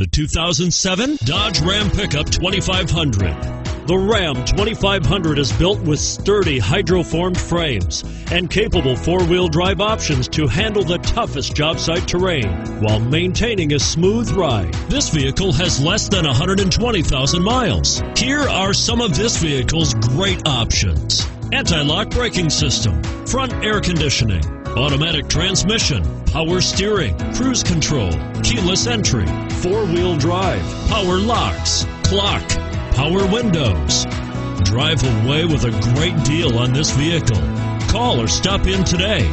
The 2007 Dodge Ram Pickup 2500. The Ram 2500 is built with sturdy hydroformed frames and capable four-wheel drive options to handle the toughest job site terrain while maintaining a smooth ride. This vehicle has less than 120,000 miles. Here are some of this vehicle's great options: anti-lock braking system, front air conditioning, automatic transmission, power steering, cruise control, keyless entry, four-wheel drive, power locks, clock, power windows. Drive away with a great deal on this vehicle. Call or stop in today.